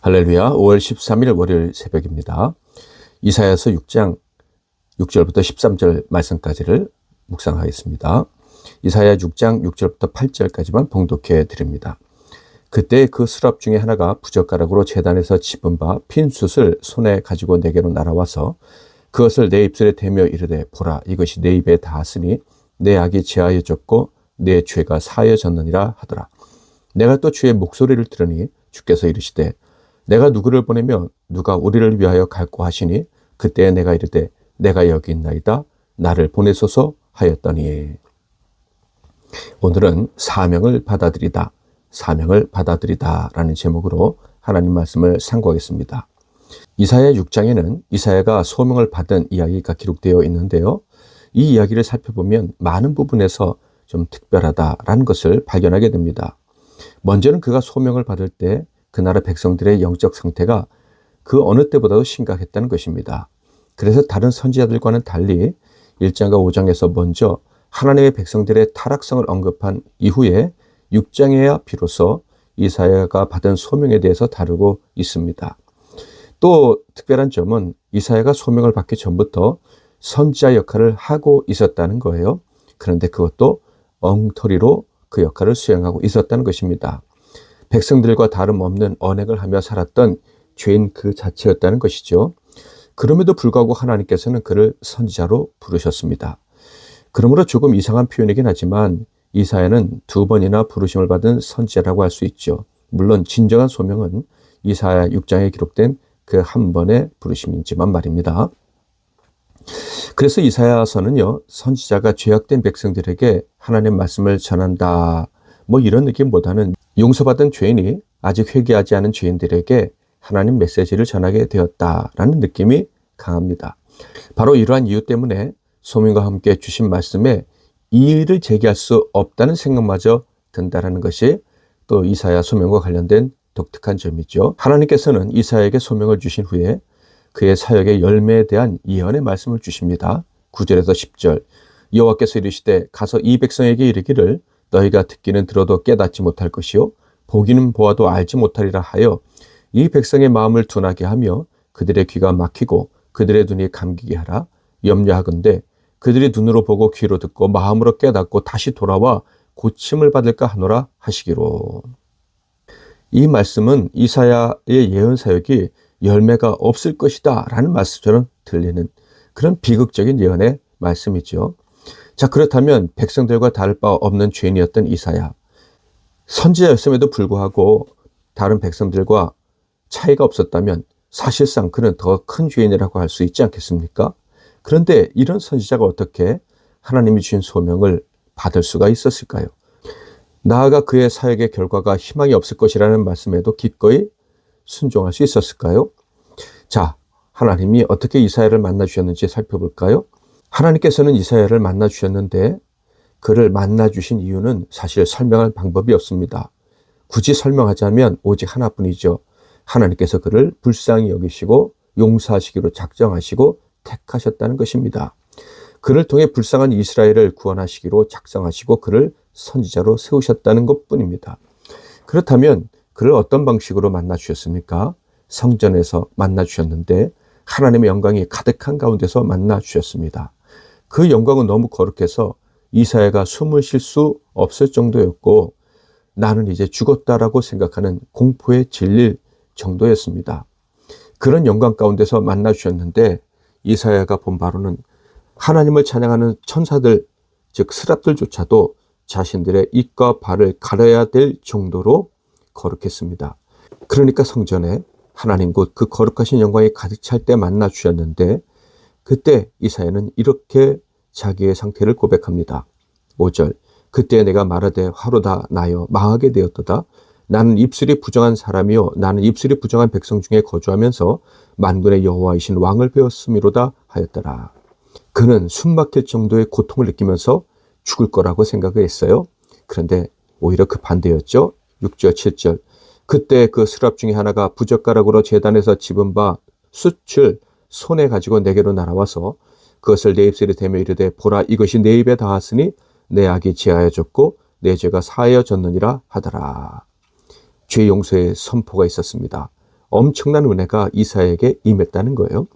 할렐루야. 5월 13일 월요일 새벽입니다. 이사야서 6장 6절부터 13절 말씀까지를 묵상하겠습니다. 이사야 6장 6절부터 8절까지만 봉독해 드립니다. 그때 그 수랍 중에 하나가 부젓가락으로 제단에서 집은 바 핀 숯을 손에 가지고 내게로 날아와서 그것을 내 입술에 대며 이르되 보라, 이것이 내 입에 닿았으니 내 악이 제하여졌고 내 죄가 사하여졌느니라 하더라. 내가 또 주의 목소리를 들으니 주께서 이르시되 내가 누구를 보내며 누가 우리를 위하여 갈고 하시니 그때 내가 이르되 내가 여기 있나이다, 나를 보내소서 하였더니. 오늘은 사명을 받아들이다 라는 제목으로 하나님 말씀을 상고하겠습니다. 이사야 6장에는 이사야가 소명을 받은 이야기가 기록되어 있는데요. 이 이야기를 살펴보면 많은 부분에서 좀 특별하다라는 것을 발견하게 됩니다. 먼저는 그가 소명을 받을 때 그 나라 백성들의 영적 상태가 그 어느 때보다도 심각했다는 것입니다. 그래서 다른 선지자들과는 달리 1장과 5장에서 먼저 하나님의 백성들의 타락성을 언급한 이후에 6장에야 비로소 이사야가 받은 소명에 대해서 다루고 있습니다. 또 특별한 점은 이사야가 소명을 받기 전부터 선지자 역할을 하고 있었다는 거예요. 그런데 그것도 엉터리로 그 역할을 수행하고 있었다는 것입니다. 백성들과 다름없는 언행을 하며 살았던 죄인 그 자체였다는 것이죠. 그럼에도 불구하고 하나님께서는 그를 선지자로 부르셨습니다. 그러므로 조금 이상한 표현이긴 하지만 이사야는 2번이나 부르심을 받은 선지자라고 할 수 있죠. 물론 진정한 소명은 이사야 6장에 기록된 그 한 번의 부르심이지만 말입니다. 그래서 이사야서는요, 선지자가 죄악된 백성들에게 하나님 말씀을 전한다, 이런 느낌보다는 용서받은 죄인이 아직 회개하지 않은 죄인들에게 하나님 메시지를 전하게 되었다라는 느낌이 강합니다. 바로 이러한 이유 때문에 소명과 함께 주신 말씀에 이의를 제기할 수 없다는 생각마저 든다라는 것이 또 이사야 소명과 관련된 독특한 점이죠. 하나님께서는 이사야에게 소명을 주신 후에 그의 사역의 열매에 대한 예언의 말씀을 주십니다. 9절에서 10절, 여호와께서 이르시되 가서 이 백성에게 이르기를 너희가 듣기는 들어도 깨닫지 못할 것이요 보기는 보아도 알지 못하리라 하여 이 백성의 마음을 둔하게 하며 그들의 귀가 막히고 그들의 눈이 감기게 하라. 염려하건대 그들이 눈으로 보고 귀로 듣고 마음으로 깨닫고 다시 돌아와 고침을 받을까 하노라 하시기로. 이 말씀은 이사야의 예언 사역이 열매가 없을 것이다 라는 말씀처럼 들리는 그런 비극적인 예언의 말씀이죠. 자, 그렇다면 백성들과 다를 바 없는 죄인이었던 이사야, 선지자였음에도 불구하고 다른 백성들과 차이가 없었다면 사실상 그는 더 큰 죄인이라고 할 수 있지 않겠습니까? 그런데 이런 선지자가 어떻게 하나님이 주신 소명을 받을 수가 있었을까요? 나아가 그의 사역의 결과가 희망이 없을 것이라는 말씀에도 기꺼이 순종할 수 있었을까요? 자, 하나님이 어떻게 이사야를 만나 주셨는지 살펴볼까요? 하나님께서는 이사야를 만나 주셨는데 그를 만나 주신 이유는 사실 설명할 방법이 없습니다. 굳이 설명하자면 오직 하나뿐이죠. 하나님께서 그를 불쌍히 여기시고 용서하시기로 작정하시고 택하셨다는 것입니다. 그를 통해 불쌍한 이스라엘을 구원하시기로 작정하시고 그를 선지자로 세우셨다는 것뿐입니다. 그렇다면 그를 어떤 방식으로 만나 주셨습니까? 성전에서 만나 주셨는데 하나님의 영광이 가득한 가운데서 만나 주셨습니다. 그 영광은 너무 거룩해서 이사야가 숨을 쉴 수 없을 정도였고 나는 이제 죽었다라고 생각하는 공포에 질릴 정도였습니다. 그런 영광 가운데서 만나 주셨는데 이사야가 본 바로는 하나님을 찬양하는 천사들, 즉 스랍들조차도 자신들의 입과 발을 가려야 될 정도로 거룩했습니다. 그러니까 성전에 하나님 곧 그 거룩하신 영광이 가득 찰 때 만나 주셨는데 그때 이사야는 이렇게 자기의 상태를 고백합니다. 5절, 그때 내가 말하되 화로다 나여 망하게 되었도다. 나는 입술이 부정한 사람이요 나는 입술이 부정한 백성 중에 거주하면서 만군의 여호와이신 왕을 배웠음이로다 하였더라. 그는 숨막힐 정도의 고통을 느끼면서 죽을 거라고 생각을 했어요. 그런데 오히려 그 반대였죠. 6절 7절, 그때 그 수랍 중에 하나가 부젓가락으로 제단에서 집은 바 숯을 손에 가지고 내게로 날아와서 그것을 내 입술에 대며 이르되 보라, 이것이 내 입에 닿았으니 내 악이 제하여졌고 내 죄가 사하여졌느니라 하더라. 죄 용서의 선포가 있었습니다. 엄청난 은혜가 이사야에게 임했다는 거예요.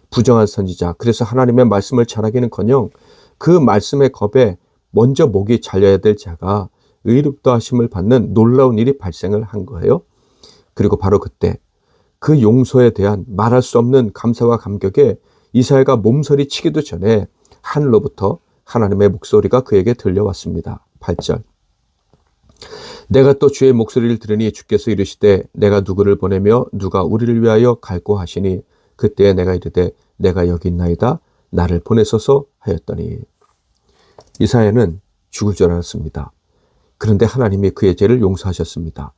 부정한 선지자, 그래서 하나님의 말씀을 전하기는커녕 그 말씀의 겁에 먼저 목이 잘려야 될 자가 의롭다 하심을 받는 놀라운 일이 발생을 한 거예요. 그리고 바로 그때 그 용서에 대한 말할 수 없는 감사와 감격에 이사야가 몸서리 치기도 전에 하늘로부터 하나님의 목소리가 그에게 들려왔습니다. 8절. 내가 또 주의 목소리를 들으니 주께서 이르시되 내가 누구를 보내며 누가 우리를 위하여 갈고 하시니 그때 내가 이르되 내가 여기 있나이다 나를 보내소서 하였더니 이사야는 죽을 줄 알았습니다. 그런데 하나님이 그의 죄를 용서하셨습니다.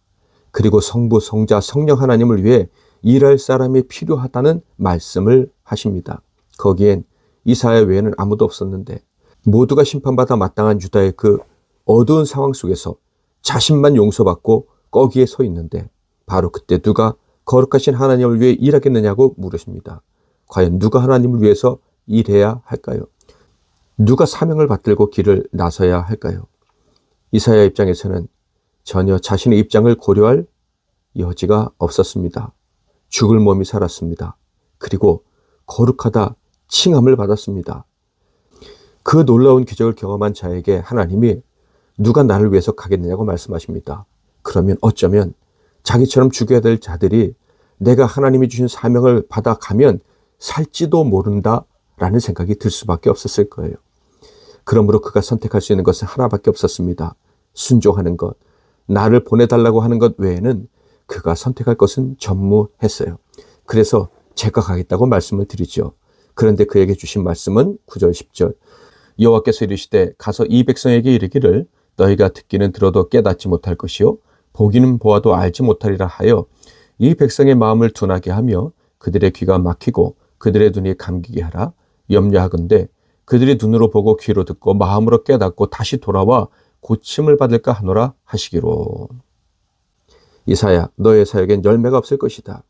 그리고 성부, 성자, 성령 하나님을 위해 일할 사람이 필요하다는 말씀을 하십니다. 거기엔 이사야 외에는 아무도 없었는데 모두가 심판받아 마땅한 유다의 그 어두운 상황 속에서 자신만 용서받고 거기에 서 있는데 바로 그때 누가 거룩하신 하나님을 위해 일하겠느냐고 물으십니다. 과연 누가 하나님을 위해서 일해야 할까요? 누가 사명을 받들고 길을 나서야 할까요? 이사야 입장에서는 전혀 자신의 입장을 고려할 여지가 없었습니다. 죽을 몸이 살았습니다. 그리고 거룩하다 칭함을 받았습니다. 그 놀라운 기적을 경험한 자에게 하나님이 누가 나를 위해서 가겠느냐고 말씀하십니다. 그러면 어쩌면 자기처럼 죽여야 될 자들이 내가 하나님이 주신 사명을 받아가면 살지도 모른다라는 생각이 들 수밖에 없었을 거예요. 그러므로 그가 선택할 수 있는 것은 하나밖에 없었습니다. 순종하는 것, 나를 보내달라고 하는 것 외에는 그가 선택할 것은 전무했어요. 그래서 제가 가겠다고 말씀을 드리죠. 그런데 그에게 주신 말씀은 9절 10절. 여호와께서 이르시되 가서 이 백성에게 이르기를 너희가 듣기는 들어도 깨닫지 못할 것이요 보기는 보아도 알지 못하리라 하여 이 백성의 마음을 둔하게 하며 그들의 귀가 막히고 그들의 눈이 감기게 하라. 염려하건대 그들이 눈으로 보고 귀로 듣고 마음으로 깨닫고 다시 돌아와 고침을 받을까 하노라 하시기로. 이사야, 너의 사역엔 열매가 없을 것이다.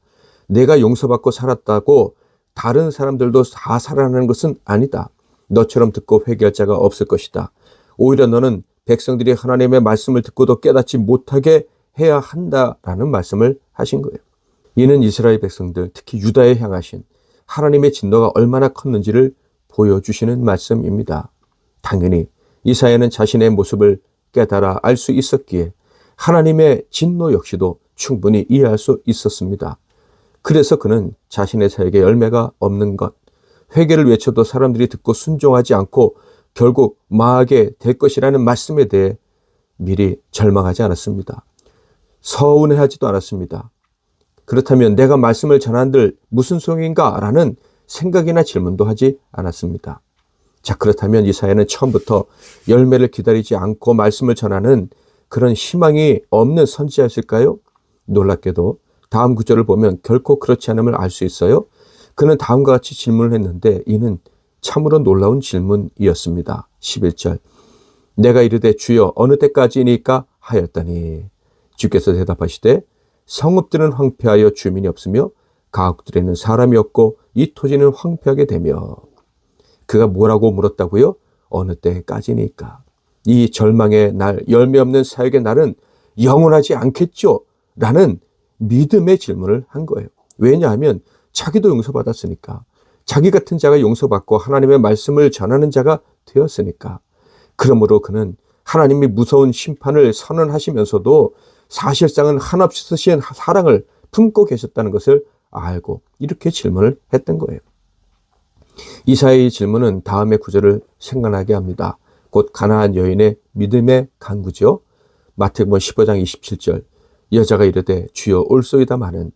내가 용서받고 살았다고 다른 사람들도 다 살아나는 것은 아니다. 너처럼 듣고 회개할 자가 없을 것이다. 오히려 너는 백성들이 하나님의 말씀을 듣고도 깨닫지 못하게 해야 한다라는 말씀을 하신 거예요. 이는 이스라엘 백성들, 특히 유다에 향하신 하나님의 진노가 얼마나 컸는지를 보여주시는 말씀입니다. 당연히 이사야는 자신의 모습을 깨달아 알 수 있었기에 하나님의 진노 역시도 충분히 이해할 수 있었습니다. 그래서 그는 자신의 사역에 열매가 없는 것, 회개를 외쳐도 사람들이 듣고 순종하지 않고 결국 망하게 될 것이라는 말씀에 대해 미리 절망하지 않았습니다. 서운해하지도 않았습니다. 그렇다면 내가 말씀을 전한들 무슨 소용인가? 라는 생각이나 질문도 하지 않았습니다. 자, 그렇다면 이사야는 처음부터 열매를 기다리지 않고 말씀을 전하는 그런 희망이 없는 선지자였을까요? 놀랍게도 다음 구절을 보면 결코 그렇지 않음을 알 수 있어요. 그는 다음과 같이 질문을 했는데 이는 참으로 놀라운 질문이었습니다. 11절. 내가 이르되 주여 어느 때까지니까 하였더니 주께서 대답하시되 성읍들은 황폐하여 주민이 없으며 가옥들에는 사람이 없고 이 토지는 황폐하게 되며. 그가 뭐라고 물었다고요? 어느 때까지니까. 이 절망의 날, 열매 없는 사역의 날은 영원하지 않겠죠? 라는 믿음의 질문을 한 거예요. 왜냐하면 자기도 용서받았으니까. 자기 같은 자가 용서받고 하나님의 말씀을 전하는 자가 되었으니까. 그러므로 그는 하나님이 무서운 심판을 선언하시면서도 사실상은 한없이 쓰신 사랑을 품고 계셨다는 것을 알고 이렇게 질문을 했던 거예요. 이사야의 질문은 다음의 구절을 생각나게 합니다. 곧 가나안 여인의 믿음의 간구죠. 마태복음 15장 27절. 여자가 이르되 주여 올소이다마는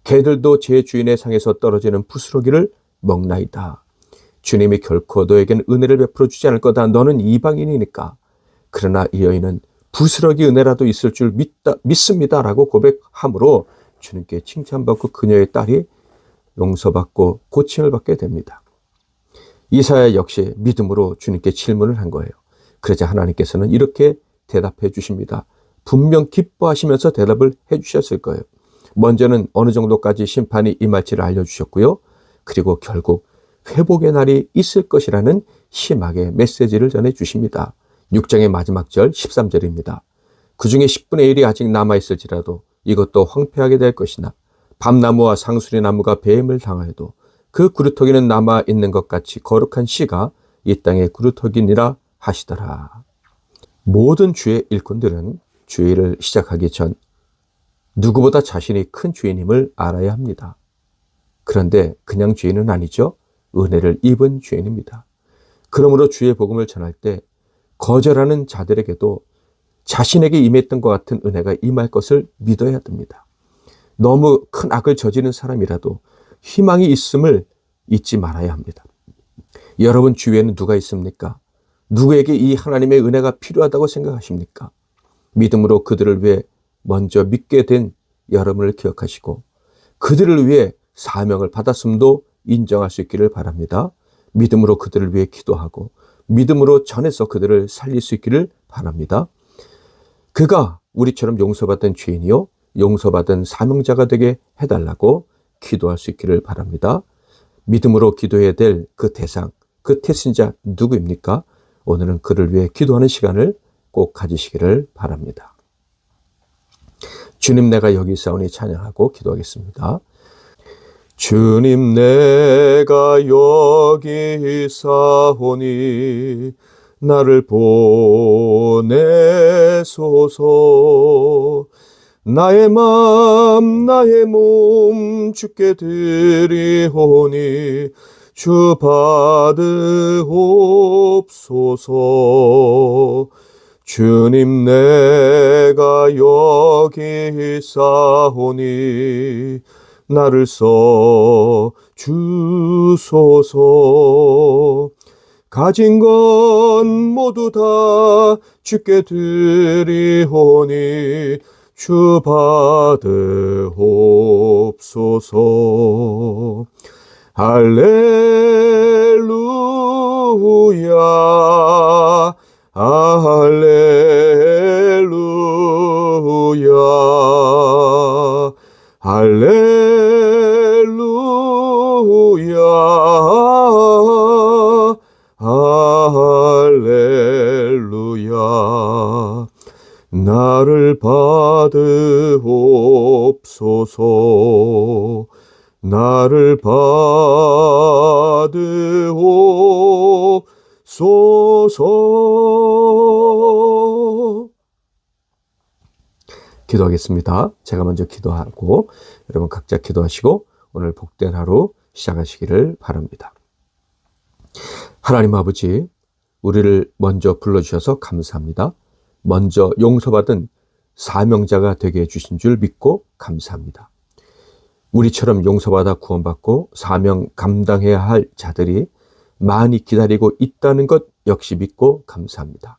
개들도 제 주인의 상에서 떨어지는 부스러기를 먹나이다. 주님이 결코 너에겐 은혜를 베풀어 주지 않을 거다. 너는 이방인이니까. 그러나 이 여인은 부스러기 은혜라도 있을 줄 믿습니다 라고 고백함으로 주님께 칭찬받고 그녀의 딸이 용서받고 고침을 받게 됩니다. 이사야 역시 믿음으로 주님께 질문을 한 거예요. 그러자 하나님께서는 이렇게 대답해 주십니다. 분명 기뻐하시면서 대답을 해 주셨을 거예요. 먼저는 어느 정도까지 심판이 임할지를 알려주셨고요. 그리고 결국 회복의 날이 있을 것이라는 희망의 메시지를 전해 주십니다. 6장의 마지막 절 13절입니다. 그 중에 10분의 1이 아직 남아있을지라도 이것도 황폐하게 될 것이나 밤나무와 상수리 나무가 뱀을 당하여도 그 구루터기는 남아 있는 것 같이 거룩한 씨가 이 땅의 구루터기니라 하시더라. 모든 주의 일꾼들은 주의 일을 시작하기 전 누구보다 자신이 큰 주인임을 알아야 합니다. 그런데 그냥 주인은 아니죠. 은혜를 입은 주인입니다. 그러므로 주의 복음을 전할 때 거절하는 자들에게도 자신에게 임했던 것 같은 은혜가 임할 것을 믿어야 됩니다. 너무 큰 악을 저지른 사람이라도 희망이 있음을 잊지 말아야 합니다. 여러분 주위에는 누가 있습니까? 누구에게 이 하나님의 은혜가 필요하다고 생각하십니까? 믿음으로 그들을 위해 먼저 믿게 된 여러분을 기억하시고 그들을 위해 사명을 받았음도 인정할 수 있기를 바랍니다. 믿음으로 그들을 위해 기도하고 믿음으로 전해서 그들을 살릴 수 있기를 바랍니다. 그가 우리처럼 용서받은 죄인이요 용서받은 사명자가 되게 해달라고 기도할 수 있기를 바랍니다. 믿음으로 기도해야 될 그 대상, 그 태신자 누구입니까? 오늘은 그를 위해 기도하는 시간을 꼭 가지시기를 바랍니다. 주님 내가 여기 있사오니 찬양하고 기도하겠습니다. 주님 내가 여기 있사오니 나를 보내소서. 나의 맘 나의 몸 주께 드리오니 주 받으옵소서. 주님 내가 여기 있사오니 나를 써 주소서. 가진 건 모두 다 주께 드리오니 주 받으옵소서. 할렐루야 할렐루야 할렐루야 할렐루야. 나를 받으옵소서. 나를 받으옵소서. 기도하겠습니다. 제가 먼저 기도하고 여러분 각자 기도하시고 오늘 복된 하루 시작하시기를 바랍니다. 하나님 아버지, 우리를 먼저 불러주셔서 감사합니다. 먼저 용서받은 사명자가 되게 해주신 줄 믿고 감사합니다. 우리처럼 용서받아 구원받고 사명 감당해야 할 자들이 많이 기다리고 있다는 것 역시 믿고 감사합니다.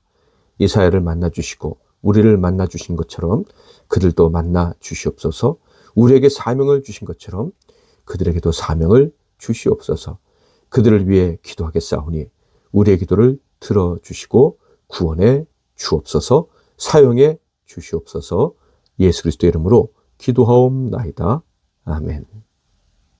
이사야를 만나주시고 우리를 만나주신 것처럼 그들도 만나주시옵소서. 우리에게 사명을 주신 것처럼 그들에게도 사명을 주시옵소서. 그들을 위해 기도하겠사오니 우리의 기도를 들어주시고 구원해 주옵소서. 사용해 주시옵소서. 예수 그리스도 이름으로 기도하옵나이다. 아멘.